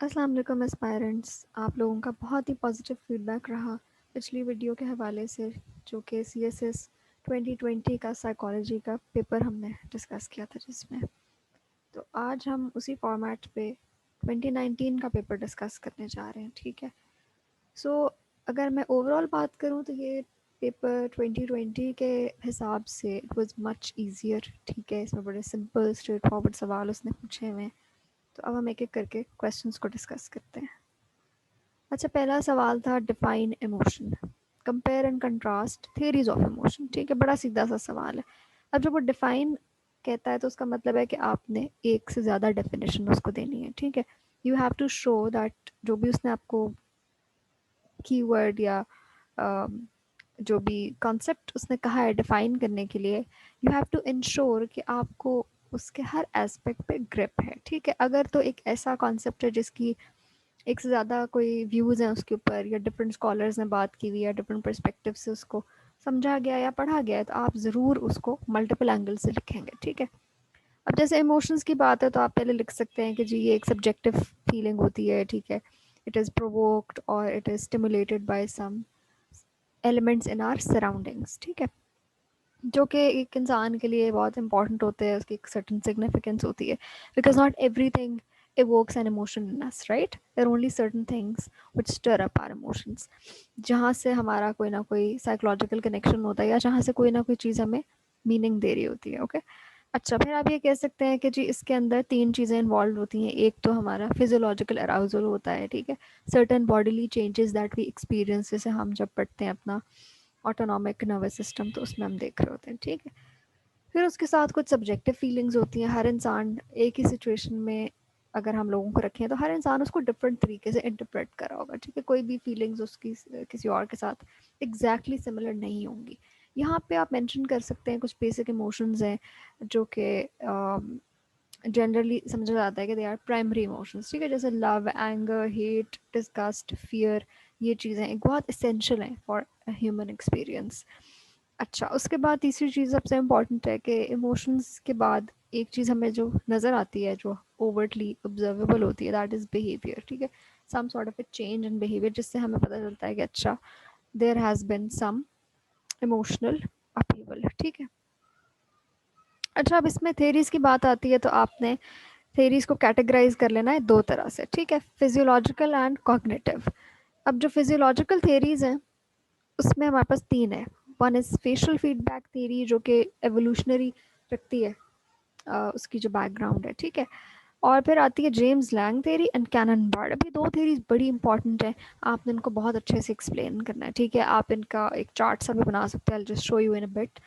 अस्सलाम वालेकुम एस्पायरेंट्स। आप लोगों का बहुत ही पॉजिटिव फीडबैक रहा पिछली वीडियो के हवाले से, जो कि CSS 2020 का साइकोलॉजी का पेपर हमने डिस्कस किया था जिसमें। तो आज हम उसी फॉर्मेट पे 2019 का पेपर डिस्कस करने जा रहे हैं, ठीक है। सो अगर मैं ओवरऑल बात करूँ तो ये पेपर 2020 के हिसाब से इट वाज मच ईजियर, ठीक है। इसमें बड़े सिंपल स्ट्रेट फॉरवर्ड सवाल उसने पूछे हुए हैं। तो अब हम एक एक करके क्वेश्चंस को डिस्कस करते हैं। अच्छा, पहला सवाल था define emotion, compare and contrast theories of emotion, ठीक है। बड़ा सीधा सा सवाल है। अब जब वो डिफाइन कहता है तो उसका मतलब है कि आपने एक से ज़्यादा डेफिनेशन उसको देनी है, ठीक है। You have to show that जो भी उसने आपको कीवर्ड या जो भी कॉन्सेप्ट उसने कहा है डिफाइन करने के लिए, यू हैव टू इंश्योर कि आपको उसके हर एस्पेक्ट पे ग्रिप है, ठीक है। अगर तो एक ऐसा कॉन्सेप्ट है जिसकी एक से ज़्यादा कोई व्यूज़ हैं उसके ऊपर, या डिफरेंट स्कॉलर्स ने बात की हुई या डिफरेंट पर्सपेक्टिव से उसको समझा गया या पढ़ा गया है, तो आप ज़रूर उसको मल्टीपल एंगल से लिखेंगे, ठीक है। अब जैसे इमोशंस की बात है तो आप पहले लिख सकते हैं कि जी ये एक सब्जेक्टिव फीलिंग होती है, ठीक है। इट इज़ प्रोवोक्ड और it is stimulated by some elements in our surroundings, ठीक है, जो कि एक इंसान के लिए बहुत इंपॉर्टेंट होते हैं, उसकी एक सर्टन सिग्निफिकेंस होती है, because not everything evokes an emotion in us, right? There are only certain things which stir up our emotions, जहाँ से हमारा कोई ना कोई साइकोलॉजिकल कनेक्शन होता है या जहाँ से कोई ना कोई चीज़ हमें मीनिंग दे रही होती है, ओके। अच्छा, फिर आप ये कह सकते हैं कि जी इसके अंदर तीन चीज़ें इन्वॉल्व होती हैं। एक तो हमारा फिजियोलॉजिकल अराउजल होता है, ठीक है, certain bodily changes that we experience, जैसे हम जब पढ़ते हैं अपना ऑटोनॉमिक नर्वस सिस्टम तो उसमें हम देख रहे होते हैं, ठीक है। फिर उसके साथ कुछ सब्जेक्टिव फीलिंग्स होती हैं। हर इंसान एक ही सिचुएशन में अगर हम लोगों को रखें तो हर इंसान उसको डिफरेंट तरीके से इंटरप्रेट कर रहा होगा, ठीक है। कोई भी फीलिंग्स उसकी किसी और के साथ एग्जैक्टली सिमिलर नहीं होंगी। यहाँ पे आप मेंशन कर सकते हैं कुछ बेसिक इमोशंस हैं जो कि जनरली समझा जाता है कि दे आर प्राइमरी इमोशंस, ठीक है, जैसे love, anger, hate, disgust, fear. ये चीज़ें एक बहुत इसेंशियल हैं फॉर ह्यूमन एक्सपीरियंस। अच्छा, उसके बाद तीसरी चीज़ सबसे इम्पॉर्टेंट है कि इमोशंस के बाद एक चीज़ हमें जो नज़र आती है, जो ओवर्टली ऑब्जर्वेबल होती है, दैट इज़ बिहेवियर, ठीक है। Some sort of a change in behaviour, जिससे हमें पता चलता है कि अच्छा there has been some emotional appeal, ठीक है। अच्छा, अब इसमें थेरीज की बात आती है तो आपने थेरीज को कैटेगराइज कर लेना है दो तरह से, ठीक है, फिजियोलॉजिकल एंड कॉग्निटिव। अब जो फिजियोलॉजिकल थेरीज हैं उसमें हमारे पास तीन है। One is facial feedback theory, जो कि एवोल्यूशनरी रखती है उसकी जो बैकग्राउंड है, ठीक है। और फिर आती है James Lange theory and Cannon Bard. अभी दो थेरीज बड़ी इंपॉर्टेंट है, आपने इनको बहुत अच्छे से एक्सप्लेन करना है, ठीक है। आप इनका एक चार्ट सा भी बना सकते हैं, just show you in a bit.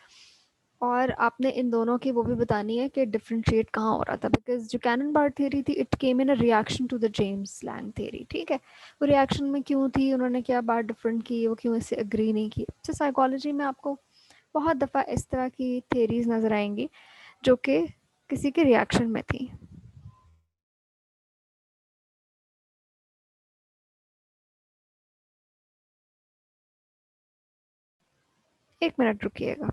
और आपने इन दोनों की वो भी बतानी है कि डिफरेंशिएट कहाँ हो रहा था, बिकॉज जो कैनन बार्ड थ्योरी थी it came in a reaction to the James Lange theory, ठीक है। वो रिएक्शन में क्यों थी, उन्होंने क्या बात डिफरेंट की, वो क्यों इससे एग्री नहीं की। तो साइकोलॉजी में आपको बहुत दफ़ा इस तरह की थेरीज नज़र आएंगी जो कि किसी के रिएक्शन में थी। एक मिनट रुकिएगा।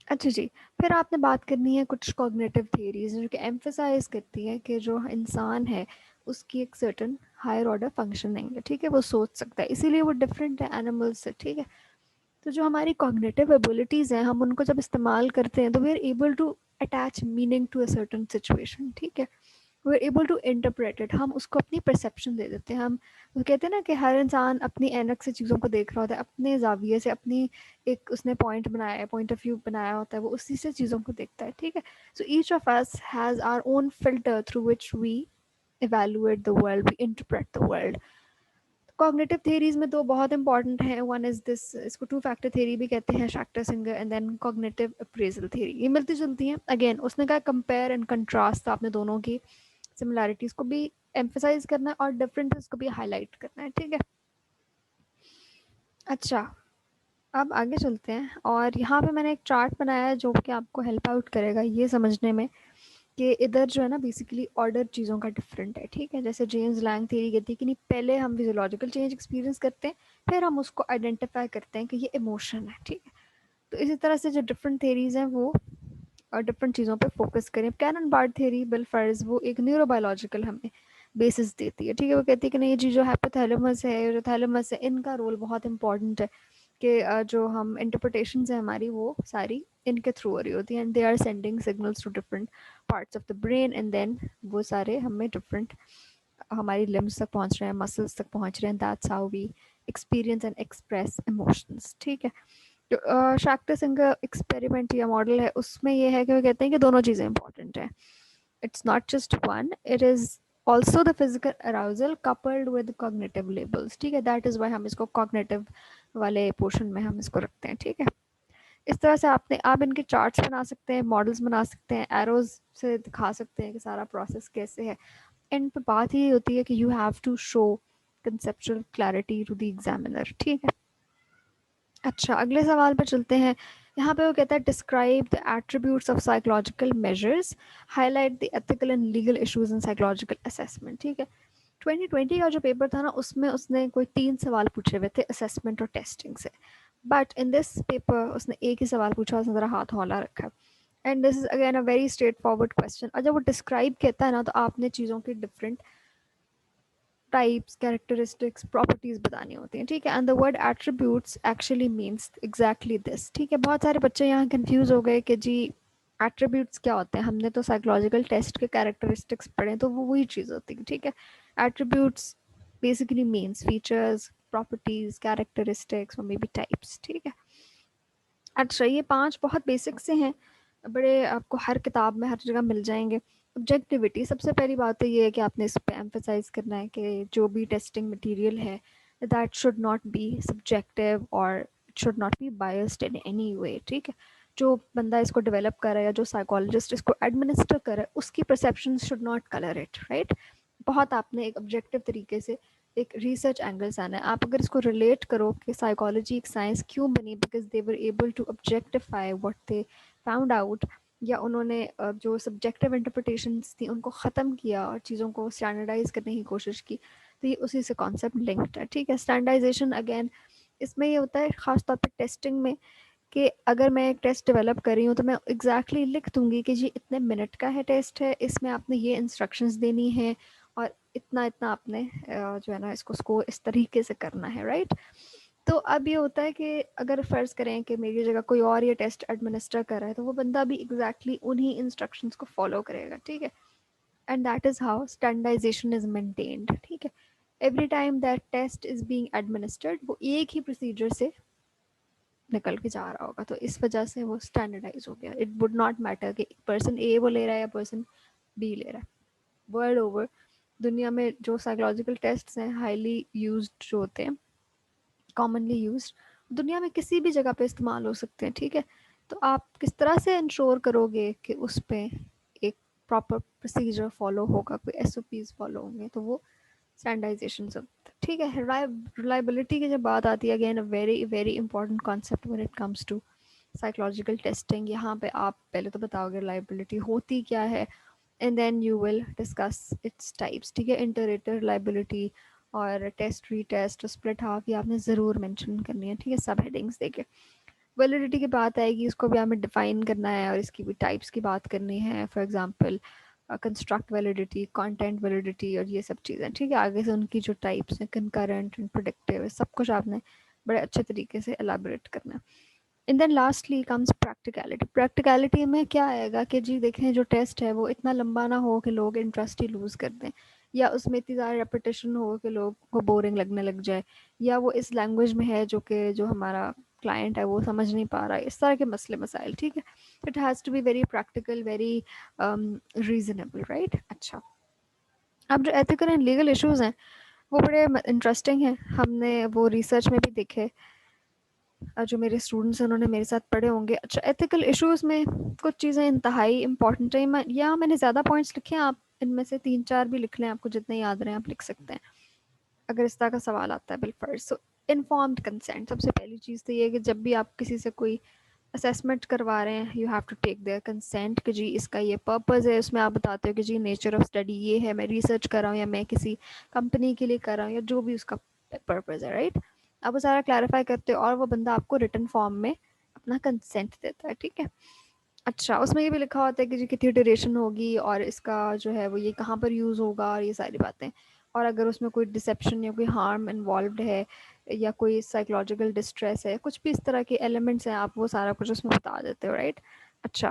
अच्छा जी, फिर आपने बात करनी है कुछ कॉग्निटिव थियरीज जो कि एम्फसाइज करती है कि जो इंसान है उसकी एक सर्टन हायर ऑर्डर फंक्शनिंग है, ठीक है, वो सोच सकता है, इसीलिए वो डिफरेंट है एनिमल्स से, ठीक है। तो जो हमारी कॉग्निटिव एबिलिटीज़ हैं, हम उनको जब इस्तेमाल करते हैं तो we are able to attach meaning to a certain situation, ठीक है। We are able to interpret it, हम उसको अपनी परसेप्शन दे देते हैं। हम वो कहते हैं ना कि हर इंसान अपनी एनक से चीज़ों को देख रहा होता है, अपने जाविये से, अपनी एक उसने पॉइंट बनाया है, पॉइंट ऑफ व्यू बनाया होता है, वो उसी से चीज़ों को देखता है, ठीक है। So each of us has our own filter through which we evaluate the world, we interpret the world. Cognitive theories में दो बहुत इंपॉर्टेंट हैं। वन इज दिस, इसको टू फैक्टर थेरी भी कहते हैं, Schachter Singer, and then cognitive appraisal theory. ये मिलती जुलती हैं। अगेन उसने कहा कंपेयर एंड कंट्रास्ट, तो आपने दोनों की सिमिलैरिटीज को भी एम्फेसाइज करना है और डिफरेंसेस को भी हाईलाइट करना है, ठीक है। अच्छा, अब आगे चलते हैं और यहाँ पे मैंने एक चार्ट बनाया है जो कि आपको हेल्प आउट करेगा ये समझने में कि इधर जो है ना बेसिकली ऑर्डर चीज़ों का डिफरेंट है, ठीक है। जैसे जेम्स लैंग थ्योरी कहती है कि नहीं, पहले हम फिजियोलॉजिकल चेंज एक्सपीरियंस करते हैं, फिर हम उसको आइडेंटिफाई करते हैं कि ये इमोशन है, ठीक है। तो इसी तरह से जो डिफरेंट थेरीज हैं वो डिफरेंट चीज़ों पे फोकस करें। कैनन बार्ड थ्योरी बिल फर्ज वो एक न्यूरोबायोलॉजिकल हमें बेसिस देती है, ठीक है। वो कहती है कि नहीं, ये चीज़ जो हाइपोथैलेमस है, जो थैलेमस है, इनका रोल बहुत इंपॉर्टेंट है कि जो हम इंटरप्रिटेशन है हमारी वो सारी इनके थ्रू हो रही होती है, and they are sending signals to different parts of the brain, and then वो सारे हमें डिफरेंट हमारी लिम्स तक पहुंच रहे हैं, मसल्स तक पहुंच रहे हैं, that's how we experience and express emotions, ठीक है। जो शाक्टर सिंह का एक्सपेरिमेंट या मॉडल है उसमें ये है कि वो कहते हैं कि दोनों चीज़ें इंपॉर्टेंट हैं, it's not just one, it is also the physical arousal coupled with cognitive labels, ठीक है। दैट इज़ वाई हम इसको कॉग्निटिव वाले पोर्शन में हम इसको रखते हैं, ठीक है। इस तरह से आप इनके चार्ट्स बना सकते हैं, मॉडल्स बना सकते हैं, एरोज से दिखा सकते हैं कि सारा प्रोसेस कैसे है। एंड पे बात ये होती है कि you have to show conceptual clarity to the examiner, ठीक है। अच्छा, अगले सवाल पर चलते हैं। यहाँ पे वो कहता है describe the attributes of psychological measures, highlight the ethical and legal issues in psychological assessment, ठीक है। 2020 का जो पेपर था ना उसमें उसने कोई 3 सवाल पूछे हुए थे असेसमेंट और टेस्टिंग से, बट इन दिस पेपर उसने एक ही सवाल पूछा, उसने ज़रा हाथ हौला रखा है। And this is again a very straight forward question, और जब वो डिस्क्राइब कहता है ना तो आपने चीज़ों की डिफरेंट टाइप्स, कैरेक्टरिस्टिक्स, प्रॉपर्टीज बतानी होती हैं, ठीक है। And the word attributes actually means exactly this, ठीक है। बहुत सारे बच्चे यहाँ कंफ्यूज हो गए कि जी एट्रीब्यूट्स क्या होते हैं, हमने तो साइकोलॉजिकल टेस्ट के कैरेक्टरिस्टिक्स पढ़े तो वो वही चीज़ होती है, ठीक है। Attributes basically means features, properties, characteristics और मे बी टाइप्स, ठीक है। अच्छा, ये 5 बहुत बेसिक से हैं, बड़े आपको हर किताब में हर जगह मिल जाएंगे। ऑब्जेक्टिविटी, सबसे पहली बात तो ये है कि आपने इस पे एम्फेसाइज करना है कि जो भी टेस्टिंग मटेरियल है that should not be subjective और it should not be biased in any way, ठीक है। जो बंदा इसको डेवलप कर रहा है या जो साइकोलॉजिस्ट इसको एडमिनिस्टर कर रहा है उसकी perception should not colour it, right. बहुत आपने एक ऑब्जेक्टिव तरीके से एक रिसर्च एंगल से आना है। आप अगर इसको रिलेट करो कि साइकोलॉजी एक साइंस क्यों बनी, because they were able to objectify what they found out, या उन्होंने जो सब्जेक्टिव इंटरप्रिटेशंस थी उनको ख़त्म किया और चीज़ों को स्टैंडर्डाइज करने की कोशिश की, तो ये उसी से कॉन्सेप्ट लिंक्ड है, ठीक है। स्टैंडर्डाइजेशन अगेन इसमें ये होता है ख़ासतौर पर टेस्टिंग में कि अगर मैं एक टेस्ट डेवलप कर रही हूँ तो मैं एग्जैक्टली लिख दूंगी कि जी इतने मिनट का है टेस्ट है, इसमें आपने ये इंस्ट्रक्शंस देनी है और इतना इतना आपने जो है ना इसको स्कोर इस तरीके से करना है, राइट। तो अब ये होता है कि अगर फ़र्ज़ करें कि मेरी जगह कोई और ये टेस्ट एडमिनिस्टर कर रहा है तो वो बंदा भी एग्जैक्टली उन्हीं इंस्ट्रक्शंस को फॉलो करेगा, ठीक है। And that is how standardization is maintained, ठीक है। Every time that test is being administered वो एक ही प्रोसीजर से निकल के जा रहा होगा, तो इस वजह से वो स्टैंडर्डाइज हो गया। इट वुड नॉट मैटर कि पर्सन ए वो ले रहा है या पर्सन बी ले रहा है। वर्ल्ड ओवर दुनिया में जो साइकोलॉजिकल टेस्ट हैं हाईली यूज जो होते हैं, कॉमनली यूज दुनिया में किसी भी जगह पे इस्तेमाल हो सकते हैं, ठीक है। तो आप किस तरह से इंश्योर करोगे कि उस पर एक प्रॉपर प्रोसीजर फॉलो होगा, कोई एस फॉलो होंगे, तो वो स्टैंडर्डाइजेशन सब, ठीक है। रिलायबिलिटी की जब बात आती है, again a very very important concept when it comes to psychological testing. यहाँ पे आप पहले तो बताओगे रिलायबिलिटी होती क्या है, and then you will discuss its types, ठीक है। इंटरेटर रिलायबिलिटी और test retest split half ये आपने ज़रूर मेंशन करनी है, ठीक है, सब हेडिंग्स देके। वैलिडिटी की बात आएगी, इसको भी हमें डिफाइन करना है और इसकी भी टाइप्स की बात करनी है। For example construct validity, content validity और ये सब चीज़ें, ठीक है। आगे से उनकी जो टाइप्स हैं कंकरेंट एंड प्रेडिक्टिव, सब कुछ आपने बड़े अच्छे तरीके से एलाबोरेट करना है। And then lastly comes practicality. Practicality में क्या आएगा कि जी देखें जो टेस्ट है वो इतना लंबा ना हो कि लोग इंटरेस्ट ही लूज़ कर दें, या उसमें इतनी ज़्यादा रेपिटेशन हो कि लोग को बोरिंग लगने लग जाए, या वो इस लैंग्वेज में है जो कि जो हमारा क्लाइंट है वो समझ नहीं पा रहा है, इस तरह के मसले मसाइल, ठीक है। It has to be very practical, very reasonable, right. अच्छा, अब जो एथिकल एंड लीगल इश्यूज़ हैं वो बड़े इंटरेस्टिंग हैं, हमने वो रिसर्च में भी देखे, जो मेरे स्टूडेंट्स हैं उन्होंने मेरे साथ पढ़े होंगे। अच्छा, एथिकल इश्यूज़ में कुछ चीज़ें इंतहाई इंपॉर्टेंट है, या मैंने ज़्यादा पॉइंट्स लिखे हैं, आप इनमें से 3-4 भी लिख लें, आपको जितने याद रहे आप लिख सकते हैं अगर इस तरह का सवाल आता है बिलफर्ज। सो इन्फॉर्म्ड कंसेंट, सबसे पहली चीज़ तो ये है कि जब भी आप किसी से कोई असेसमेंट करवा रहे हैं, you have to take their consent कि जी इसका ये पर्पस है, उसमें आप बताते हो कि जी नेचर ऑफ स्टडी ये है, मैं रिसर्च कर रहा हूँ या मैं किसी कंपनी के लिए कर रहा हूँ या जो भी उसका पर्पस है, राइट। आप वो सारा क्लैरिफाई करते हो और वो बंदा आपको रिटन फॉर्म में अपना कंसेंट देता है, ठीक है। अच्छा, उसमें ये भी लिखा होता है कि जी कितनी ड्यूरेशन होगी और इसका जो है वो ये कहाँ पर यूज़ होगा और ये सारी बातें। और अगर उसमें कोई डिसेप्शन या कोई हार्म इन्वॉल्व्ड है या कोई साइकोलॉजिकल डिस्ट्रेस है, कुछ भी इस तरह के एलिमेंट्स हैं, आप वो सारा कुछ उसमें बता देते हो, राइट। अच्छा,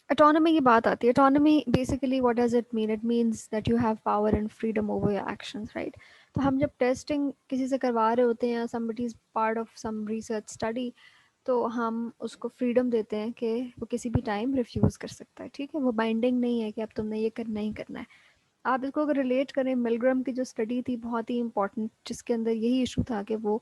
ऑटोनॉमी की बात आती है। Autonomy basically what does it mean? It means that you have power and freedom over your actions, right. तो हम जब टेस्टिंग किसी से करवा रहे होते हैं, somebody is part of some research study, तो हम उसको फ्रीडम देते हैं कि वो किसी भी टाइम रिफ्यूज़ कर सकता है, ठीक है। वो बाइंडिंग नहीं है कि अब तुमने ये करना ही करना है। आप इसको अगर रिलेट करें, मिलग्राम की जो स्टडी थी बहुत ही इंपॉर्टेंट, जिसके अंदर यही इशू था कि वो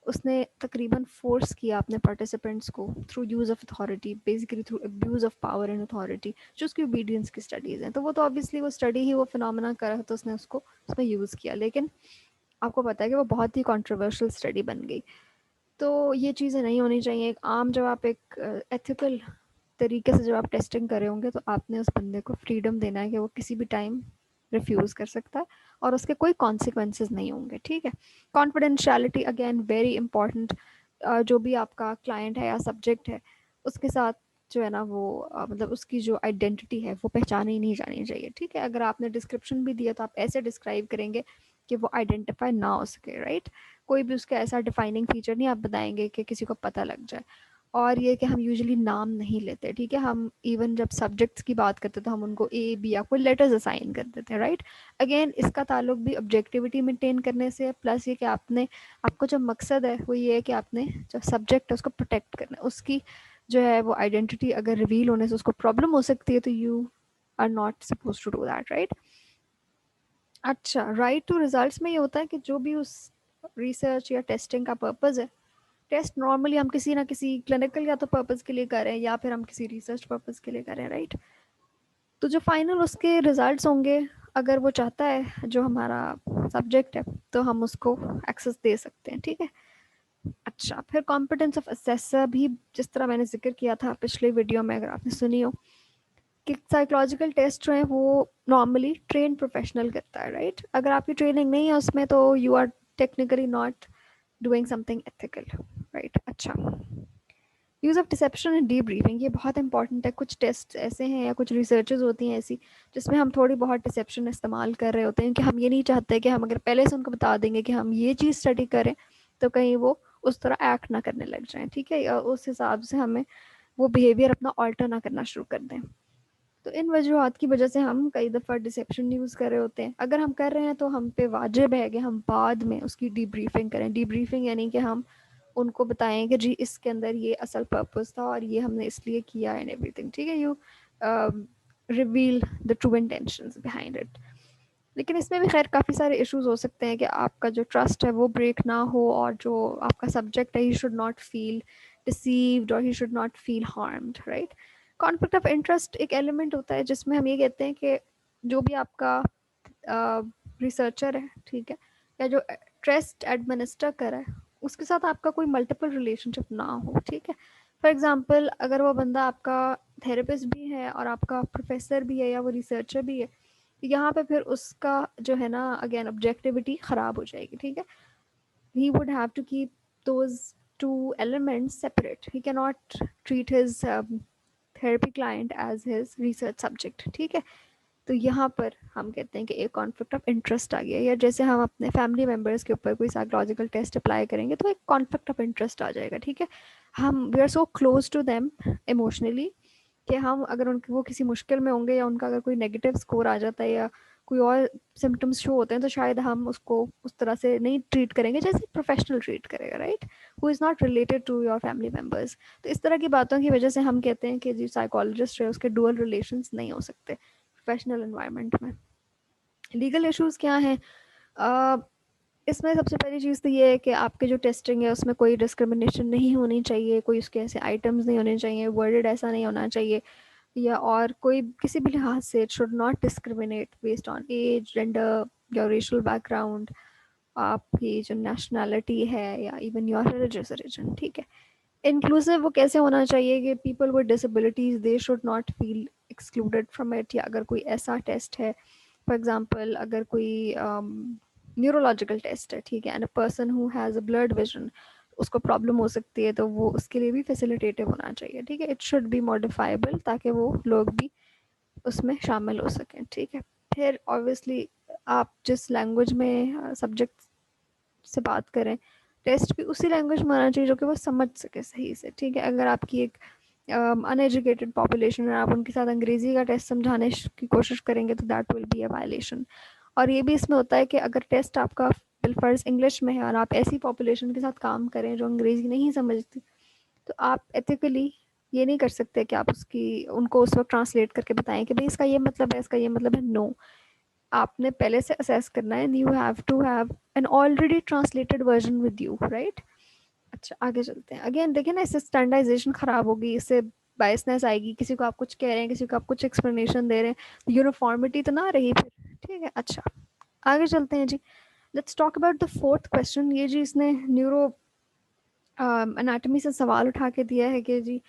उसने तकरीबन फोर्स किया अपने पार्टिसिपेंट्स को through use of authority, basically through abuse of power and authority, जो उसकी ओबीडियंस की स्टडीज़ हैं। तो वो तो ऑब्वियसली वो स्टडी ही वो फिनोमेना करा, तो उसने उसको उसमें यूज़ किया। लेकिन आपको पता है कि वो बहुत ही कंट्रोवर्शियल स्टडी बन गई। तो ये चीज़ें नहीं होनी चाहिए। एक आम जब आप एक एथिकल तरीके से जब आप टेस्टिंग कर रहे होंगे, तो आपने उस बंदे को फ्रीडम देना है कि वो किसी भी टाइम रिफ्यूज़ कर सकता है और उसके कोई कॉन्सिक्वेंसेस नहीं होंगे, ठीक है। Confidentiality again very important. जो भी आपका क्लाइंट है या सब्जेक्ट है, उसके साथ जो है ना वो मतलब उसकी जो आइडेंटिटी है वो पहचानी नहीं जानी चाहिए, ठीक है। अगर आपने डिस्क्रिप्शन भी दिया तो आप ऐसे डिस्क्राइब करेंगे कि वो आइडेंटिफाई ना हो सके, राइट। कोई भी उसका ऐसा डिफाइनिंग फीचर नहीं आप बताएंगे कि किसी को पता लग जाए। और ये कि हम यूजुअली नाम नहीं लेते, ठीक है। हम इवन जब सब्जेक्ट्स की बात करते तो हम उनको ए बी या कोई लेटर्स असाइन कर देते हैं, राइट। अगेन इसका ताल्लुक भी ऑब्जेक्टिविटी मेंटेन करने से, प्लस ये कि आपने आपको जो मकसद है वो ये है कि आपने जो सब्जेक्ट है उसको प्रोटेक्ट करना है, उसकी जो है वो आइडेंटिटी अगर रिवील होने से उसको प्रॉब्लम हो सकती है, तो you are not suppose to do that, right. अच्छा, राइट टू रिजल्ट्स में ये होता है कि जो भी उस रिसर्च या टेस्टिंग का पर्पज़ है, टेस्ट नॉर्मली हम किसी ना किसी क्लिनिकल या तो पर्पज़ के लिए कर रहे हैं या फिर हम किसी रिसर्च पर्पज़ के लिए कर रहे हैं, राइट। तो जो फाइनल उसके रिजल्ट्स होंगे, अगर वो चाहता है जो हमारा सब्जेक्ट है, तो हम उसको एक्सेस दे सकते हैं, ठीक है। अच्छा, फिर कॉम्पिटेंस ऑफ असेसर भी, जिस तरह मैंने जिक्र किया था पिछले वीडियो में, अगर आपने सुनी हो, कि साइकोलॉजिकल टेस्ट जो है वो नॉर्मली ट्रेन प्रोफेशनल करता है, राइट। अगर आपकी ट्रेनिंग नहीं है उसमें, तो you are technically not doing something ethical, right. अच्छा, use of deception and debriefing, ये बहुत इंपॉर्टेंट है। कुछ टेस्ट ऐसे हैं या कुछ रिसर्चेज होती हैं ऐसी जिसमें हम थोड़ी बहुत डिसेप्शन इस्तेमाल कर रहे होते हैं, कि हम ये नहीं चाहते कि हम अगर पहले से उनको बता देंगे कि हम ये चीज़ स्टडी करें, तो कहीं वो उस तरह एक्ट ना करने लग जाएं, ठीक है, या उस हिसाब से हमें वो बिहेवियर अपना ऑल्टर ना करना शुरू कर दें। तो इन वजूहत की वजह से हम कई दफ़ा डिसेप्शन यूज़ कर रहे होते हैं। अगर हम कर रहे हैं तो हम पे वाजिब है कि हम बाद में उसकी डीब्रीफिंग करें। डीब्रीफिंग यानी कि हम उनको बताएं कि जी इसके अंदर ये असल पर्पस था और ये हमने इसलिए किया एंड एवरीथिंग, ठीक है। You reveal the true intentions behind it. लेकिन इसमें भी खैर काफ़ी सारे इश्यूज हो सकते हैं कि आपका जो ट्रस्ट है वो ब्रेक ना हो, और जो आपका सब्जेक्ट है he should not feel deceived और he should not feel harmed, right. Conflict of interest एक एलिमेंट होता है जिसमें हम ये कहते हैं कि जो भी आपका रिसर्चर है, ठीक है, या जो ट्रस्ट एडमिनिस्टर कर रहा है, उसके साथ आपका कोई मल्टीपल रिलेशनशिप ना हो, ठीक है। फॉर एग्जांपल, अगर वो बंदा आपका थेरेपिस्ट भी है और आपका प्रोफेसर भी है या वो रिसर्चर भी है, यहाँ पे फिर उसका जो है ना अगेन ऑब्जेक्टिविटी ख़राब हो जाएगी, ठीक है। He would have to keep those two elements separate. He can not treat his therapy client as his research subject, ठीक है। तो यहाँ पर हम कहते हैं कि एक कॉन्फ्लिक्ट ऑफ इंटरेस्ट आ गया, या जैसे हम अपने फैमिली मेम्बर्स के ऊपर कोई साइकोलॉजिकल टेस्ट अप्लाई करेंगे तो एक कॉन्फ्लिक्ट ऑफ इंटरेस्ट आ जाएगा, ठीक है। हम we are so close to them emotionally कि हम अगर उनके वो किसी मुश्किल में होंगे या उनका अगर कोई नेगेटिव स्कोर आ जाता है या कोई और सिम्टम्स शो होते हैं, तो शायद हम उसको उस तरह से नहीं ट्रीट करेंगे जैसे प्रोफेशनल ट्रीट करेगा, right, who is not related to your family members. तो इस तरह की बातों की वजह से हम कहते हैं कि जो साइकोलॉजिस्ट है उसके डुअल रिलेशंस नहीं हो सकते प्रोफेशनल इन्वायरमेंट में। लीगल इश्यूज़ क्या हैं? अ, इसमें सबसे पहली चीज़ तो ये है कि आपके जो टेस्टिंग है उसमें कोई डिस्क्रिमिनेशन नहीं होनी चाहिए, कोई उसके ऐसे आइटम्स नहीं होने चाहिए, वर्डेड ऐसा नहीं होना चाहिए, या और कोई किसी भी लिहाज से it should not discriminate based on age, gender, your racial background, आपकी जो नेशनैलिटी है या इवन योर रिलीजियस ओरिजिन, ठीक है। इंक्लूसिव वो कैसे होना चाहिए कि people with disabilities they should not feel excluded from it, या अगर कोई ऐसा टेस्ट है, फॉर एग्जांपल अगर कोई न्यूरोलॉजिकल टेस्ट है, ठीक है, and a person who has a blood vision, उसको प्रॉब्लम हो सकती है, तो वो उसके लिए भी फैसिलिटेटिव होना चाहिए, ठीक है, इट शुड बी मॉडिफाइबल ताकि वो लोग भी उसमें शामिल हो सकें, ठीक है। फिर ऑब्वियसली आप जिस लैंग्वेज में सब्जेक्ट से बात करें, टेस्ट भी उसी लैंग्वेज में आना चाहिए जो कि वो समझ सके सही से, ठीक है। अगर आपकी एक अनएजुकेटेड पॉपुलेशन है, आप उनके साथ अंग्रेजी का टेस्ट समझाने की कोशिश करेंगे, तो that will be a violation. और ये भी इसमें होता है कि अगर टेस्ट आपका बिलफर्ज इंग्लिश में है और आप ऐसी पॉपुलेशन के साथ काम करें जो अंग्रेजी नहीं समझती, तो आप एथिकली ये नहीं कर सकते कि आप उसकी उनको उस वक्त ट्रांसलेट करके बताएं कि भाई इसका ये मतलब है, इसका ये मतलब है। नो, आपने पहले से असेस करना है, you have to have an already translated version with you, right. अच्छा, आगे चलते हैं। अगेन देखिए ना, इससे स्टैंडर्डाइजेशन खराब होगी, इससे बायसनेस आएगी, किसी को आप कुछ कह रहे हैं, किसी को आप कुछ एक्सप्लेनेशन दे रहे हैं, यूनिफॉर्मिटी तो ना रही फिर, ठीक है। अच्छा, आगे चलते हैं जी। Let's talk about the fourth question. ये जी इसने न्यूरो एनाटमी से सवाल उठा के दिया है कि जी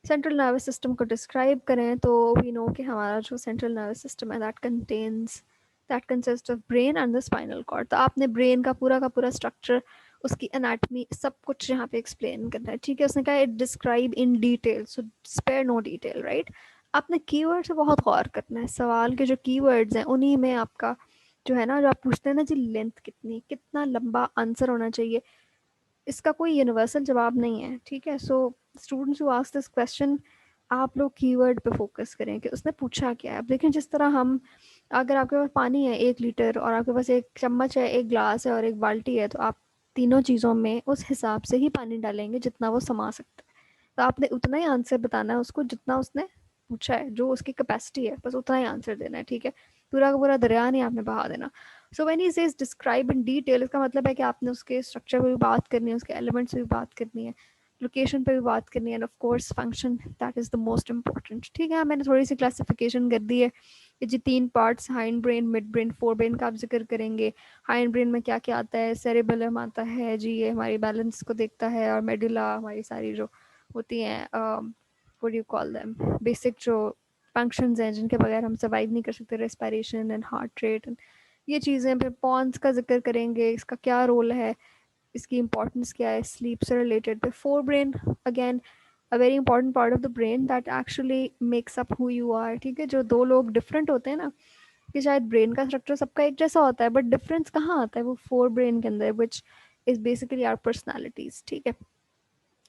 सेंट्रल नर्वस सिस्टम को डिस्क्राइब करें, तो वी नो कि हमारा जो सेंट्रल नर्वस सिस्टम है that consist of brain and the spinal cord. तो आपने ब्रेन का पूरा स्ट्रक्चर, उसकी एनाटमी, सब कुछ यहाँ पे एक्सप्लेन करना है, ठीक है। उसने कहा it describe in detail, so spare no detail, right. आपने कीवर्ड से बहुत गौर करना है, सवाल के जो कीवर्ड्स हैं उन्हीं में आपका जो है ना, जो आप पूछते हैं ना जी, लेंथ कितनी, कितना लंबा आंसर होना चाहिए, इसका कोई यूनिवर्सल जवाब नहीं है, ठीक है। So students who ask this question, आप लोग कीवर्ड पे फोकस करें कि उसने पूछा क्या है। अब देखें, जिस तरह हम, अगर आपके पास पानी है 1 लीटर और आपके पास एक चम्मच है, एक ग्लास है और एक बाल्टी है, तो आप तीनों चीज़ों में उस हिसाब से ही पानी डालेंगे जितना वो समा सकता है। तो आपने उतना ही आंसर बताना है उसको जितना उसने पूछा है, जो उसकी कैपेसिटी है, बस उतना ही आंसर देना है, ठीक है। पूरा का पूरा दरिया नहीं आपने बहा देना। So when he says describe in detail, इसका मतलब है कि आपने उसके स्ट्रक्चर पे भी बात करनी है, उसके एलिमेंट्स पे भी बात करनी है, लोकेशन पे भी बात करनी है, end of course function, that is the most important, ठीक है। मैंने थोड़ी सी क्लासिफिकेशन कर दी है कि जी 3 parts, hind brain, mid brain, fore brain का आप जिक्र करेंगे। हाइंड ब्रेन में क्या क्या आता है, सेरेबेलम आता है जी, ये हमारी बैलेंस को देखता है, और मेडुला हमारी सारी जो होती हैं, what you call them, basic जो फंक्शंस हैं जिनके बगैर हम सर्वाइव नहीं कर सकते, रेस्पिरेशन एंड हार्ट रेट, ये चीज़ें। फिर पॉन्स का जिक्र करेंगे, इसका क्या रोल है, इसकी इंपॉर्टेंस क्या है स्लीप से रिलेटेड। फिर forebrain, again a very important part of the brain that actually makes up who you are, ठीक है। जो दो लोग डिफरेंट होते हैं ना, कि शायद ब्रेन का स्ट्रक्चर सबका एक जैसा होता है, बट डिफरेंस कहाँ आता है, वो फोर ब्रेन के अंदर, which is basically our personalities, ठीक है।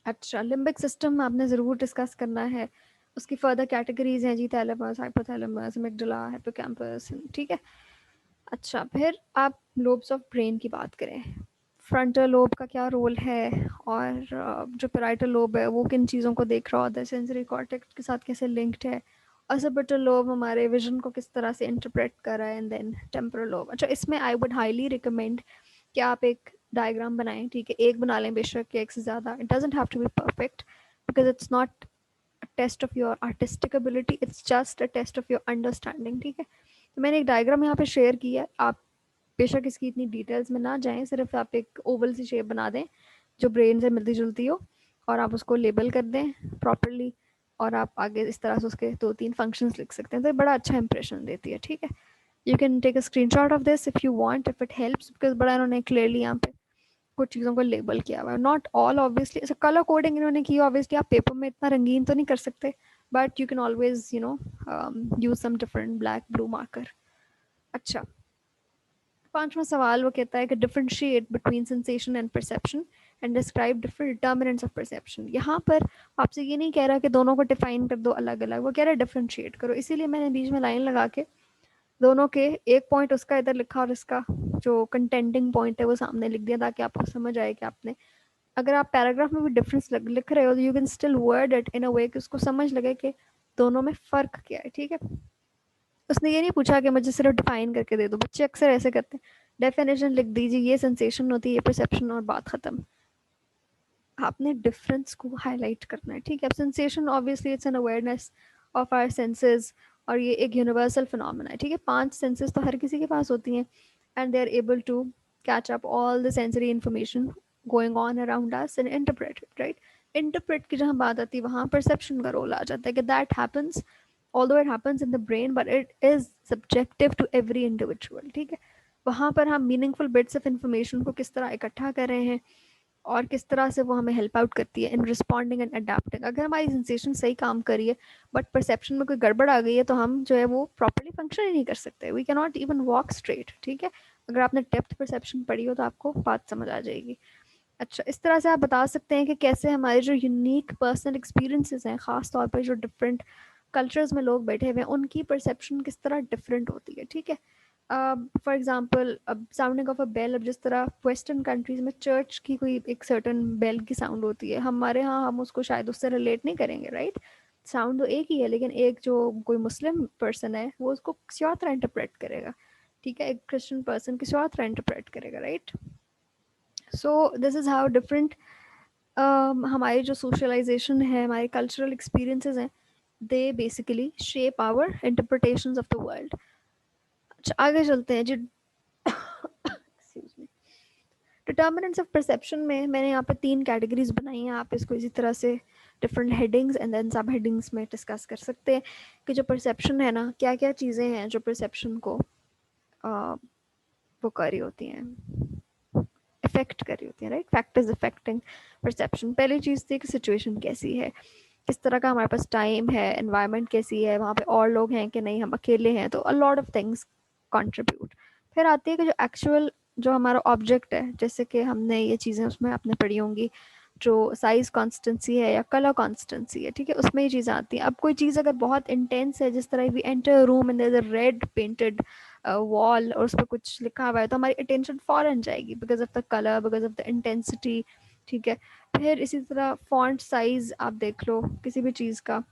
अच्छा, लिम्बिक सिस्टम आपने ज़रूर डिस्कस करना है। उसकी फर्दर कैटेगरीज हैं जी, थैलेमस, हाइपोथैलेमस, एमिग्डाला, हिप्पोकैम्पस, ठीक है। अच्छा, फिर आप लोब्स ऑफ ब्रेन की बात करें, फ्रंटल लोब का क्या रोल है, और जो पेराइटल लोब है वो किन चीज़ों को देख रहा होता है, सेंसरी कॉर्टेक्स के साथ कैसे लिंक्ड है, ऑसिपिटल लोब हमारे विजन को किस तरह से इंटरप्रेट कर रहा है, एंड देन टेम्पोरल लोब। अच्छा, इसमें आई वुड हाईली रिकमेंड कि आप एक डायग्राम बनाएं, ठीक है, एक बना लें बेशक, कि एक से ज़्यादा, it doesn't have to be perfect, because it's not a test of your artistic ability, it's just a test of your understanding, ठीक है। तो मैंने एक डायग्राम यहाँ पे शेयर की है, आप बेशक इसकी इतनी डिटेल्स में ना जाएं, सिर्फ आप एक ओवल सी शेप बना दें जो ब्रेन से मिलती जुलती हो, और आप उसको लेबल कर दें प्रॉपरली, और आप आगे इस तरह से उसके 2-3 फंक्शंस लिख सकते हैं, तो बड़ा अच्छा इंप्रेशन देती है, ठीक है। You can take a screenshot of this if you want, if it helps, because बड़ा इन्होंने क्लियरली यहाँ पे कुछ चीज़ों को लेबल किया हुआ है, not all obviously. Colour coding इन्होंने की, ऑब्वियसली आप पेपर में इतना रंगीन तो नहीं कर सकते, but you can always use some different black blue marker. अच्छा, पांचवा सवाल वो कहता है कि differentiate between sensation and perception and describe different determinants of perception. यहाँ पर आपसे ये नहीं कह रहा कि दोनों को डिफाइन कर दो अलग अलग, वो कह रहा है डिफरेंशिएट करो, इसीलिए मैंने बीच में लाइन लगा के दोनों के एक पॉइंट उसका इधर लिखा और इसका जो कंटेंटिंग पॉइंट है वो सामने लिख दिया, ताकि आपको समझ आए कि आपने, अगर आप पैराग्राफ में भी डिफरेंस लिख रहे हो, तो you can still word it in a way कि उसको समझ लगे कि दोनों में फ़र्क क्या है, ठीक है। उसने ये नहीं पूछा कि मुझे सिर्फ डिफाइन करके दे दो, बच्चे अक्सर ऐसे करते हैं, डेफिनेशन लिख दीजिए, ये सेंसेशन होती है, ये परसेप्शन, और बात ख़त्म। आपने डिफरेंस को हाईलाइट करना है, ठीक है। अब sensation obviously it's an awareness of our senses, और ये एक यूनिवर्सल फिनोमेना है, ठीक है। 5 सेंसेस तो हर किसी के पास होती हैं, and they are able to catch up all the sensory information going on around us and interpret it, right? Interpret की जहाँ बात आती है वहाँ परसेप्शन का रोल आ जाता है कि that happens, although it happens in the brain but it is subjective to every individual, ठीक है। वहाँ पर हम मीनिंगफुल बिट्स ऑफ इंफॉर्मेशन को किस तरह इकट्ठा कर रहे हैं और किस तरह से वो हमें हेल्प आउट करती है इन रिस्पॉन्डिंग एंड अडेप्टिंग। अगर हमारी सेंसेशन सही काम करी है बट परसेप्शन में कोई गड़बड़ आ गई है तो हम जो है वो प्रॉपरली फंक्शन ही नहीं कर सकते, we can not even walk straight, ठीक है। अगर आपने डेप्थ परसेप्शन पढ़ी हो तो आपको बात समझ आ जाएगी। अच्छा, इस तरह से आप बता सकते हैं कि कैसे हमारे जो यूनिक पर्सनल एक्सपीरियंसेस हैं, ख़ास तौर पर जो डिफरेंट कल्चर्स में लोग बैठे हुए हैं उनकी परसेप्शन किस तरह डिफरेंट होती है, ठीक है। फॉर एग्जांपल अब साउंडिंग ऑफ अ बेल, अब जिस तरह वेस्टर्न कंट्रीज़ में चर्च की कोई एक सर्टन बेल की साउंड होती है, हमारे यहाँ हम उसको शायद उससे रिलेट नहीं करेंगे, राइट। साउंड तो एक ही है लेकिन एक जो कोई मुस्लिम पर्सन है वो उसको किसी और तरह इंटरप्रेट करेगा, ठीक है। एक क्रिश्चियन पर्सन किसी और तरह इंटरप्रेट करेगा, right. So this is how different हमारी जो सोशलाइजेशन है, हमारे कल्चरल एक्सपीरियंसेस हैं, they basically shape our interpretations of the world. अच्छा, आगे चलते हैं जी। Excuse me. Determinants of perception में मैंने यहाँ पे 3 कैटेगरीज बनाई हैं, आप इसको इसी तरह से डिफरेंट हेडिंग्स एंड देन सब हेडिंग्स में डिस्कस कर सकते हैं कि जो परसेप्शन है ना, क्या क्या चीज़ें हैं जो परसेप्शन को uh, वो कर रही होती हैं, इफेक्ट कर रही होती है, राइट। फैक्टर्स अफेक्टिंग परसेप्शन, पहली चीज़ थी कि सिचुएशन कैसी है, किस तरह का हमारे पास टाइम है, एनवायरनमेंट कैसी है, वहाँ पे और लोग हैं कि नहीं, हम अकेले हैं, तो अ लॉट ऑफ थिंग्स कंट्रीब्यूट। फिर आती है कि जो एक्चुअल जो हमारा ऑब्जेक्ट है, जैसे कि हमने ये चीज़ें उसमें आपने पढ़ी होंगी, जो साइज कॉन्स्टेंसी है या कलर कॉन्स्टेंसी है, ठीक है, उसमें ये चीज़ें आती हैं। अब कोई चीज़ अगर बहुत इंटेंस है, जिस तरह we enter room and there is a red painted wall और उस पर कुछ लिखा हुआ है, तो हमारी अटेंशन फॉरन जाएगी because of the colour, because of the intensity, ठीक है। फिर इसी तरह फॉन्ट साइज आप देख लो किसी भी चीज़ का,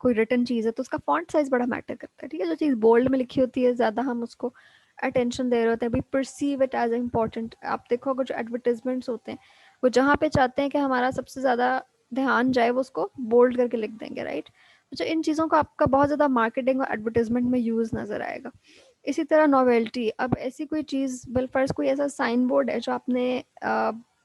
कोई रिटन चीज़ है तो उसका फॉन्ट साइज बड़ा मैटर करता है, ठीक है। जो चीज़ बोल्ड में लिखी होती है ज़्यादा हम उसको अटेंशन दे रहे होते हैं, we perceive it as important. आप देखोगे जो एडवर्टीजमेंट्स होते हैं वो जहाँ पे चाहते हैं कि हमारा सबसे ज़्यादा ध्यान जाए वो उसको बोल्ड करके लिख देंगे, राइट। तो इन चीज़ों का आपका बहुत ज़्यादा मार्केटिंग और एडवर्टीजमेंट में यूज़ नज़र आएगा। इसी तरह नॉवेल्टी, अब ऐसी कोई चीज़ बिलफर्ज कोई ऐसा साइन बोर्ड है जो आपने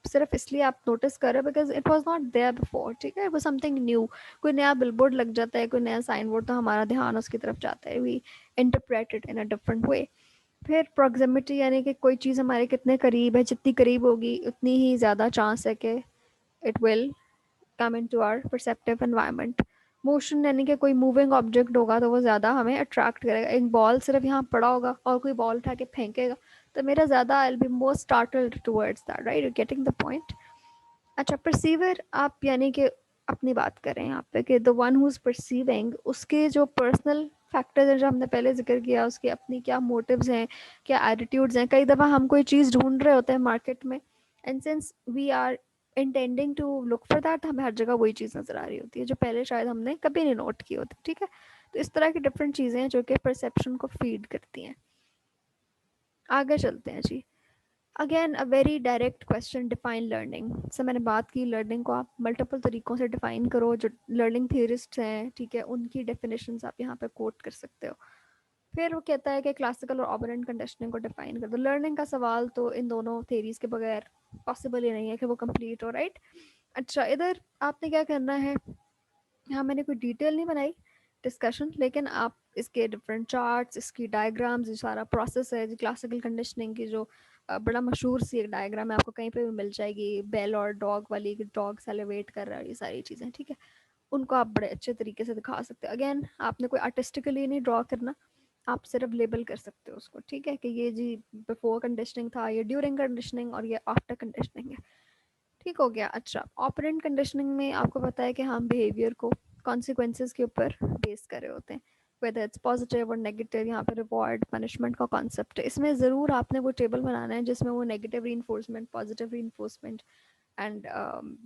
सिर्फ इसलिए आप नोटिस कर रहे हो because it was not there before, ठीक है, वो समथिंग न्यू, कोई नया बिलबोर्ड लग जाता है, कोई नया साइन बोर्ड, तो हमारा ध्यान उसकी तरफ जाता है, we interpret it in a different way. फिर प्रॉक्सिमिटी, यानी कि कोई चीज़ हमारे कितने करीब है, जितनी करीब होगी उतनी ही ज़्यादा चांस है कि it will come into our perceptive environment. Motion, यानी कि कोई मूविंग ऑब्जेक्ट होगा तो वो ज़्यादा हमें अट्रैक्ट करेगा। एक बॉल सिर्फ यहाँ पड़ा होगा और कोई बॉल उठा के फेंकेगा तो मेरा ज़्यादा I will be more startled towards that, right, you getting the point. अच्छा, परसीवर आप यानी कि अपनी बात कर रहे हैं यहाँ पे कि the one who is perceiving, उसके जो पर्सनल फैक्टर्स हैं जो हमने पहले जिक्र किया, उसकी अपनी क्या मोटिव्स हैं, क्या एटीट्यूड्स हैं। कई दफ़ा हम कोई चीज़ ढूंढ रहे होते हैं मार्केट में and since we are intending to look for that, हमें हर जगह वही चीज़ नज़र आ रही होती है जो पहले शायद हमने कभी नहीं नोट की होती, ठीक है। तो इस तरह की डिफरेंट चीज़ें हैं जो कि परसेप्शन को फीड करती हैं। आगे चलते हैं जी। Again a very direct question, define learning. से मैंने बात की लर्निंग को आप मल्टीपल तरीक़ों से डिफ़ाइन करो, जो लर्निंग थियरिस्ट्स हैं, ठीक है, उनकी डेफिनेशंस आप यहाँ पे कोट कर सकते हो। फिर वो कहता है कि क्लासिकल और ऑपरेंट कंडीशनिंग को डिफाइन कर दो। लर्निंग का सवाल तो इन दोनों थेरीज के बगैर पॉसिबल ही नहीं है कि वो कंप्लीट हो, राइट। अच्छा, इधर आपने क्या करना है, यहाँ मैंने कोई डिटेल नहीं बनाई डिस्कशन, लेकिन आप इसके डिफरेंट चार्ट्स, इसकी डायग्राम्स, जो सारा प्रोसेस है जो क्लासिकल कंडीशनिंग की, जो बड़ा मशहूर सी एक डायग्राम है, आपको कहीं पे भी मिल जाएगी, बेल और डॉग वाली, कि डॉग सेलिब्रेट कर रहा है, ये सारी चीज़ें, ठीक है, उनको आप बड़े अच्छे तरीके से दिखा सकते हो। अगेन आपने कोई आर्टिस्टिकली नहीं ड्रॉ करना, आप सिर्फ लेबल कर सकते हो उसको, ठीक है, कि ये जी बिफोर कंडीशनिंग था, ये ड्यूरिंग कंडीशनिंग और ये आफ्टर कंडीशनिंग है, ठीक हो गया। अच्छा, ऑपरेंट कंडीशनिंग में आपको पता है कि हम बिहेवियर को कॉन्सिक्वेंसेस के ऊपर बेस कर रहे होते हैं, वेदर इट्स पॉजिटिव और नेगेटिव। यहाँ पे रिवॉर्ड पनिशमेंट का कॉन्सेप्ट है, इसमें ज़रूर आपने वो टेबल बनाना है जिसमें वो नेगेटिव री पॉजिटिव री and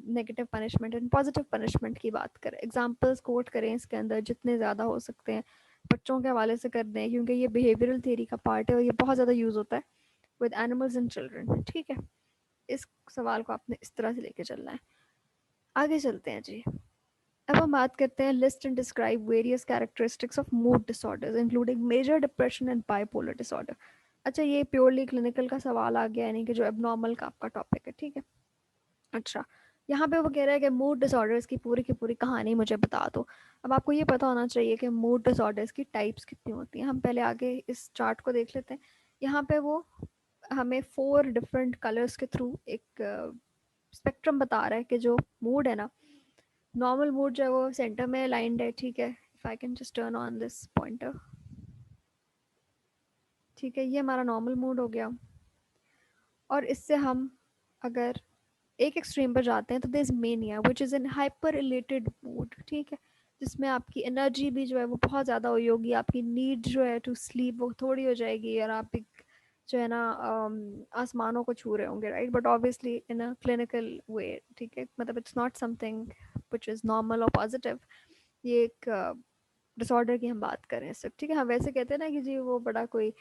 negative punishment and positive punishment की बात करें, एग्जाम्पल्स कोट करें इसके अंदर जितने ज़्यादा हो सकते हैं, बच्चों के हवाले से कर दें क्योंकि ये बिहेवियरल थ्योरी का पार्ट है और ये बहुत ज़्यादा यूज़ होता है विद एनिमल्स एंड चिल्ड्रन, ठीक है। इस सवाल को आपने इस तरह से लेके चलना है। आगे चलते हैं जी। अब हम बात करते हैं list and describe various characteristics of mood disorders including major depression and bipolar disorder. अच्छा, ये प्योरली क्लिनिकल का सवाल आ गया, यानी कि जो एबनॉर्मल का आपका टॉपिक है, ठीक है। अच्छा, यहाँ पे वो कह रहा है कि मूड डिसऑर्डर्स की पूरी कहानी मुझे बता दो। अब आपको ये पता होना चाहिए कि मूड डिसऑर्डर्स की टाइप्स कितनी होती हैं। हम पहले आगे इस चार्ट को देख लेते हैं। यहाँ पे वो हमें 4 डिफरेंट कलर्स के थ्रू एक स्पेक्ट्रम बता रहा है कि जो मूड है ना, नॉर्मल मूड जो है वो सेंटर में लाइंड है, ठीक है। If I can just turn on this pointer, ठीक है, ये हमारा नॉर्मल मूड हो गया। और इससे हम अगर एक एक्सट्रीम पर जाते हैं तो there is mania which is an hyper related mood, ठीक है, जिसमें आपकी एनर्जी भी जो है वो बहुत ज़्यादा हुई होगी, आपकी नीड जो है टू स्लीप वो थोड़ी हो जाएगी, और आप एक जो है ना आसमानों को छू रहे होंगे, right, but obviously in a clinical way, ठीक है, मतलब it's not something which is normal और पॉजिटिव। ये एक डिसऑर्डर की हम बात करें सिर्फ, ठीक है। हम वैसे कहते हैं ना कि जी वो बड़ा कोई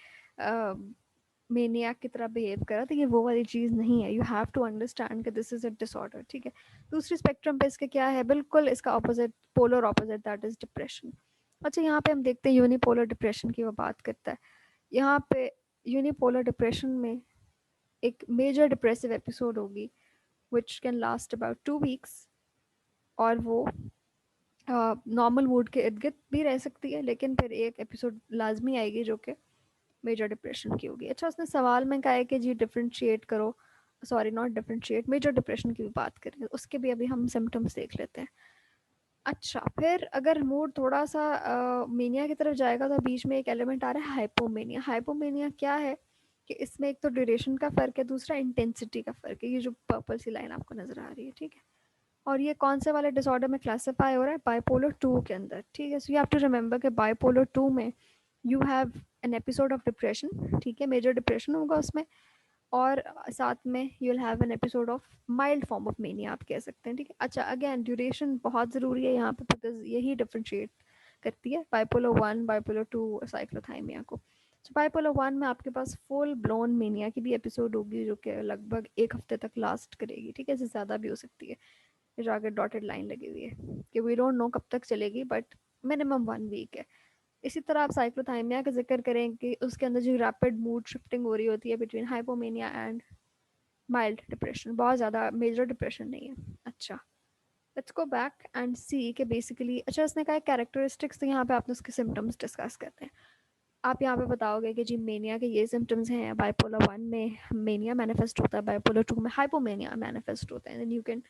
मेनियाक की तरह बिहेव करा, तो ये वो वाली चीज़ नहीं है। यू हैव टू अंडरस्टैंड कि दिस इज़ अ डिसऑर्डर, ठीक है। दूसरी स्पेक्ट्रम पे इसके क्या है, बिल्कुल इसका opposite, polar opposite, that is depression. अच्छा, यहाँ पे हम देखते हैं यूनिपोलर डिप्रेशन की वो बात करता है। यहाँ पे यूनिपोलर डिप्रेशन में एक मेजर डिप्रेसिव एपिसोड होगी which can last about 2 weeks, और वो नॉर्मल मूड के इर्द गिर्द भी रह सकती है, लेकिन फिर एक एपिसोड लाजमी आएगी जो कि मेजर डिप्रेशन की होगी। अच्छा, उसने सवाल में कहा है कि जी डिफ्रेंशिएट करो, sorry not differentiate, major depression की भी बात करेंगे, उसके भी अभी हम सिम्टम्स देख लेते हैं। अच्छा, फिर अगर मूड थोड़ा सा मेनिया की तरफ जाएगा तो बीच में एक एलिमेंट आ रहा है हाइपोमेनिया। हाइपोमेनिया क्या है कि इसमें एक तो ड्यूरेशन का फ़र्क है, दूसरा इंटेंसिटी का फ़र्क है। ये जो पर्पल सी लाइन आपको नज़र आ रही है, ठीक है। और ये कौन से वाले डिसऑर्डर में क्लासिफाई हो रहा है, बाइपोलर 2 के अंदर, ठीक है। So you have to remember कि बाइपोलर 2 में you have an episode of depression, ठीक है, मेजर डिप्रेशन होगा उसमें, और साथ में you will have an episode of mild form of mania, आप कह सकते हैं, ठीक है। अच्छा, अगेन ड्यूरेशन बहुत ज़रूरी है यहाँ पे, बिकॉज यही डिफ्रेंशिएट करती है बाइपोलर 1, बाइपोलर 2, साइक्लोथाइमिया को। तो बाइपोलर 1 में आपके पास फुल ब्लोन मेनिया की भी एपिसोड होगी जो कि लगभग 1 हफ्ते तक लास्ट करेगी, ठीक है, इससे ज़्यादा भी हो सकती है। जो आगे डॉटेड लाइन लगी हुई है कि वी डोंट नो कब तक चलेगी, बट मिनिमम 1 वीक है। इसी तरह आप साइक्लोथाइमिया का जिक्र करें कि उसके अंदर जो रैपिड मूड शिफ्टिंग हो रही होती है between hypomania and mild depression, बहुत ज़्यादा मेजर डिप्रेशन नहीं है। अच्छा, लेट्स गो बैक एंड सी कि बेसिकली, अच्छा इसने कहा कैरेक्टरिस्टिक्स, तो यहाँ पे आपने उसके सिम्टम्स डिस्कस करते हैं। आप यहाँ पे बताओगे कि जी मेनिया के ये सिम्टम्स हैं, बाइपोलर 1 में मेनिया मैनिफेस्ट होता है, बाइपोलर 2 में हाइपोमेनिया मैनिफेस्ट होता है, and you can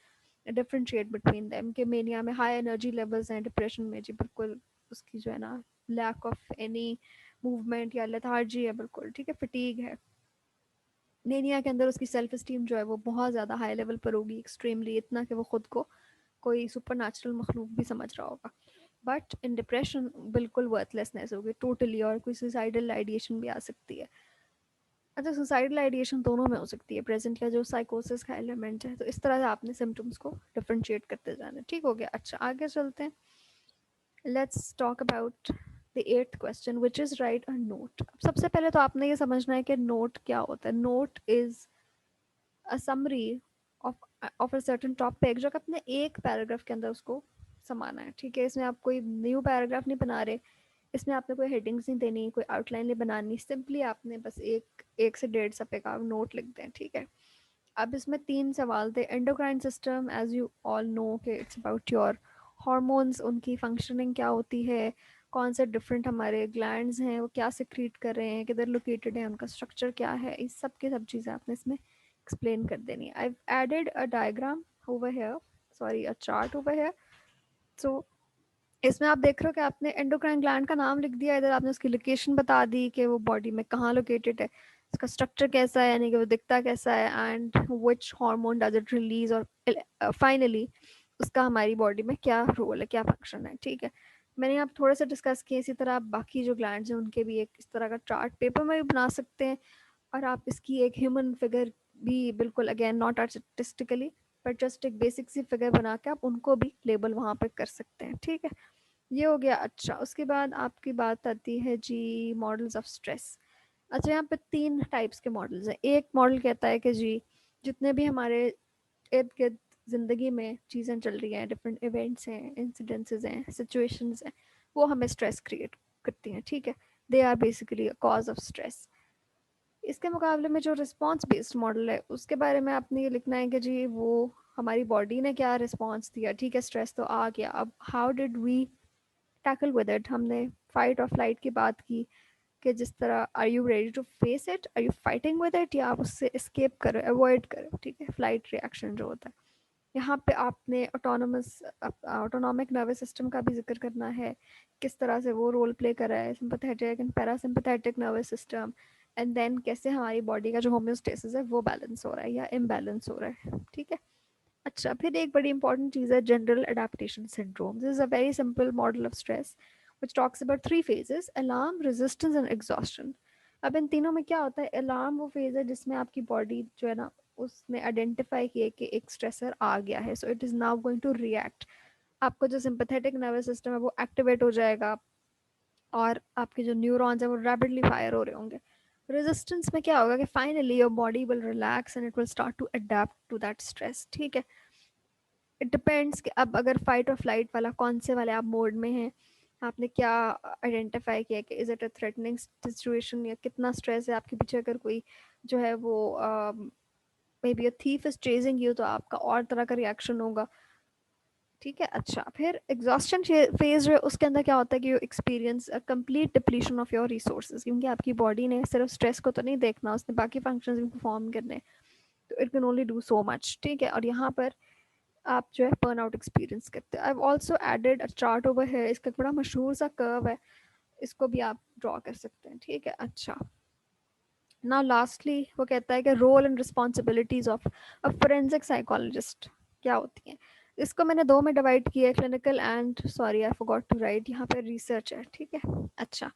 differentiate between them कि मेनिया में हाई एनर्जी लेवल्स हैं, डिप्रेशन में जी बिल्कुल उसकी जो है ना लैक ऑफ एनी मूवमेंट या लेथार्जी है, बिल्कुल, ठीक है, फटीग है। मेनिया के अंदर उसकी सेल्फ स्टीम जो है वो बहुत ज़्यादा हाई लेवल पर होगी, एक्सट्रीमली, इतना कि वो खुद को कोई सुपर नेचुरल मखलूक भी समझ रहा होगा। बट इन डिप्रेशन बिल्कुल वर्थलेसनेस होगी टोटली, और कोई सुसाइडल आइडिएशन भी आ सकती है। अच्छा, सुसाइडल आइडिएशन दोनों में हो सकती है प्रेजेंट, या जो साइकोसिस का एलिमेंट है। तो इस तरह से आपने सिम्टम्स को डिफ्रेंशिएट करते जाना, ठीक हो गया। अच्छा, आगे चलते हैं। Let's talk about the eighth question which is right a note. सबसे पहले तो आपने ये समझना है कि नोट क्या होता है। Note is a summary of a certain topic जो कि अपने एक पैराग्राफ के अंदर उसको समाना है, ठीक है। इसमें आप कोई न्यू पैराग्राफ नहीं बना रहे, इसमें आपने कोई हेडिंग्स नहीं देनी, कोई आउटलाइन नहीं बनानी, सिंपली आपने बस एक 1 से 1.5 सफ़े का नोट लिख दें, ठीक है। अब इसमें 3 सवाल थे। Endocrine system, as you all know कि इट्स अबाउट योर हॉर्मोन्स, उनकी फंक्शनिंग क्या होती है, कौन से डिफरेंट हमारे ग्लैंड्स हैं वो क्या सिक्रीट कर रहे हैं, किधर लोकेटेड है, उनका स्ट्रक्चर क्या है, इस सब के सब चीज़ें आपने इसमें एक्सप्लेन कर देनी है। I added a diagram over here, sorry a chart over here. So इसमें आप देख रहे हो कि आपने एंडोक्राइन ग्लैंड का नाम लिख दिया, इधर आपने उसकी लोकेशन बता दी कि वो बॉडी में कहाँ लोकेटेड है, उसका स्ट्रक्चर कैसा है, यानी कि वो दिखता कैसा है, and which hormone does it release, और फाइनली उसका हमारी बॉडी में क्या रोल है, क्या फंक्शन है, ठीक है। मैंने यहाँ थोड़ा सा डिस्कस किया। इसी तरह आप बाकी जो ग्लैंड्स हैं उनके भी एक इस तरह का चार्ट पेपर में भी बना सकते हैं, और आप इसकी एक ह्यूमन फिगर भी बिल्कुल, again not artistically, but just एक बेसिक सी फिगर बना के आप उनको भी लेबल वहाँ पर कर सकते हैं, ठीक है। ये हो गया। अच्छा, उसके बाद आपकी बात आती है जी मॉडल्स ऑफ स्ट्रेस। अच्छा, यहाँ पे 3 टाइप्स के मॉडल्स हैं। एक मॉडल कहता है कि जी जितने भी हमारे इर्द गिर्द ज़िंदगी में चीज़ें चल रही हैं, डिफरेंट इवेंट्स हैं, इंसिडेंसेस हैं, सिचुएशंस हैं, वो हमें स्ट्रेस क्रिएट करती हैं, ठीक है। They are basically a cause of stress. इसके मुकाबले में जो रिस्पॉन्स बेस्ड मॉडल है उसके बारे में आपने ये लिखना है कि जी वो हमारी बॉडी ने क्या रिस्पॉन्स दिया, ठीक है स्ट्रेस तो आ गया, अब how did we tackle with it. हमने फाइट और फ्लाइट की बात की कि जिस तरह are you ready to face it, are you fighting with it, या आप उससे escape करो, अवॉइड करो, ठीक है फ्लाइट रिएक्शन जो होता है। यहाँ पे आपने ऑटोनॉमिक नर्वस सिस्टम का भी जिक्र करना है, किस तरह से वो रोल प्ले कर रहा है, sympathetic and parasympathetic nervous system, and then कैसे हमारी बॉडी का जो होम्योस्टेसिस है वो बैलेंस हो रहा है या इम्बैलेंस हो रहा है, ठीक है। अच्छा, फिर एक बड़ी इंपॉर्टेंट चीज़ है general adaptation syndrome. This is a very simple model of stress which talks about three phases: alarm, resistance and exhaustion. अब इन तीनों में क्या होता है, अलार्म वो फेज है जिसमें आपकी बॉडी जो है ना उसने आइडेंटिफाई किया कि एक स्ट्रेसर आ गया है, so it is now going to react. आपका जो सिंपैथेटिक नर्वस सिस्टम है वो एक्टिवेट हो जाएगा और आपके जो न्यूरॉन्स है वो रैपिडली फायर हो रहे होंगे। रेजिस्टेंस में क्या होगा कि finally your body will relax and it will start to adapt to that stress, ठीक है। इट डिपेंड्स कि अब अगर फाइट और फ्लाइट वाला कौन से वाले आप मोड में हैं, आपने क्या आइडेंटिफाई किया कि is it a threatening situation, या कितना स्ट्रेस है आपके पीछे, अगर कोई जो है वो may be a thief is chasing you तो आपका और तरह का रिएक्शन होगा, ठीक है। अच्छा, फिर एग्जॉस्शन फेज जो है उसके अंदर क्या होता है कि you experience a complete depletion of your resources, क्योंकि आपकी बॉडी ने सिर्फ स्ट्रेस को तो नहीं देखना, उसने बाकी फंक्शंस भी परफॉर्म करने, तो it can only do so much, ठीक है। और यहाँ पर आप जो है बर्न आउट एक्सपीरियंस करते हैं। I also added a chart over है, इसका बड़ा मशहूर सा कर्व है, इसको भी आप ड्रॉ कर सकते हैं, ठीक है। अच्छा, ना लास्टली वो कहता है कि role and responsibilities of a forensic psychologist क्या होती हैं। इसको मैंने दो में डिवाइड किया है, clinical and, sorry I forgot to write, यहाँ पर रिसर्च है, ठीक है। अच्छा,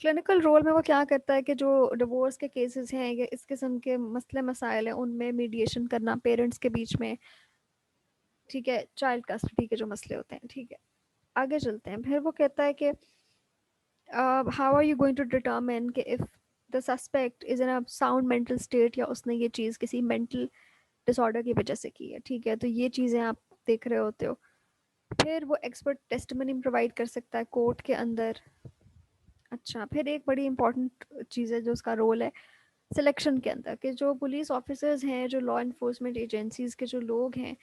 क्लिनिकल रोल में वो क्या करता है कि जो डिवोर्स के केसेस हैं या इस किस्म के मसले मसाइल हैं उनमें मीडिएशन करना पेरेंट्स के बीच में, ठीक है, चाइल्ड कस्टडी के जो मसले होते हैं, ठीक है। आगे चलते हैं, फिर वो कहता है कि how are you going to determine कि if the suspect is in a sound mental state, या उसने ये चीज़ किसी मेंटल डिसऑर्डर की वजह से की है, ठीक है। तो ये चीज़ें आप देख रहे होते हो। फिर वो एक्सपर्ट टेस्टिमनी प्रोवाइड कर सकता है कोर्ट के अंदर। अच्छा, फिर एक बड़ी इंपॉर्टेंट चीज़ है जो उसका रोल है सिलेक्शन के अंदर, कि जो पुलिस ऑफिसर्स हैं, जो लॉ इन्फोर्समेंट एजेंसीज के जो लोग हैं,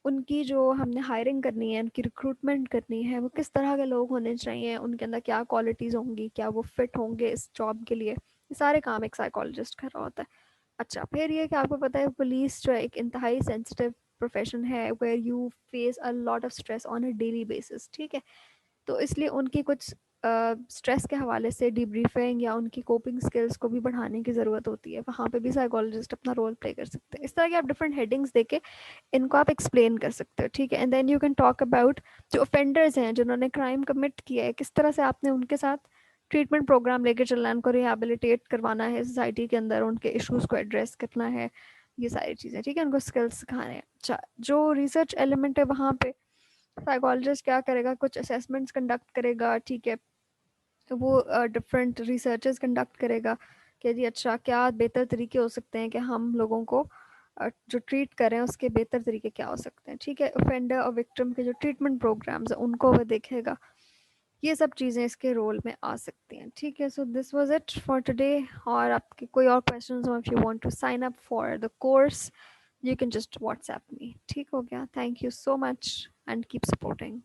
उनकी जो हमने हायरिंग करनी है, उनकी रिक्रूटमेंट करनी है, वो किस तरह के लोग होने चाहिए, उनके अंदर क्या क्वालिटीज़ होंगी, क्या वो फिट होंगे इस जॉब के लिए, ये सारे काम एक साइकोलॉजिस्ट कर रहा होता है। अच्छा, फिर ये कि आपको पता है पुलिस जो है एक इंतहाई सेंसिटिव प्रोफेशन है, where you face a lot of stress on a daily basis, ठीक है। तो इसलिए उनकी कुछ स्ट्रेस के हवाले से डिब्रीफिंग या उनकी कोपिंग स्किल्स को भी बढ़ाने की ज़रूरत होती है, वहाँ पे भी साइकोलॉजिस्ट अपना रोल प्ले कर सकते हैं। इस तरह के आप डिफरेंट हेडिंग्स देके इनको आप एक्सप्लेन कर सकते हो, ठीक है। And then you can talk about जो ऑफेंडर्स हैं, जिन्होंने क्राइम कमिट किया है, किस तरह से आपने उनके साथ ट्रीटमेंट प्रोग्राम लेके चलना है, उनको रिहेबिलिटेट करवाना है सोसाइटी के अंदर, उनके इश्यूज़ को एड्रेस करना है, ये सारी चीज़ें, ठीक है, उनको स्किल्स सिखाने हैं। अच्छा, जो रिसर्च एलिमेंट है वहाँ पे साइकोलॉजिस्ट क्या करेगा, कुछ असेसमेंट्स कंडक्ट करेगा, ठीक है। तो वो डिफरेंट रिसर्चेस कंडक्ट करेगा कि जी अच्छा क्या बेहतर तरीके हो सकते हैं कि हम लोगों को जो ट्रीट करें उसके बेहतर तरीके क्या हो सकते हैं, ठीक है। ऑफेंडर और विक्टिम के जो ट्रीटमेंट प्रोग्राम्स हैं उनको वो देखेगा, ये सब चीज़ें इसके रोल में आ सकती हैं, ठीक है। So this was it for today. और आपके कोई और क्वेश्चंस हो, if you want to sign up for the course you can just WhatsApp me, ठीक हो गया। Thank you so much and keep supporting.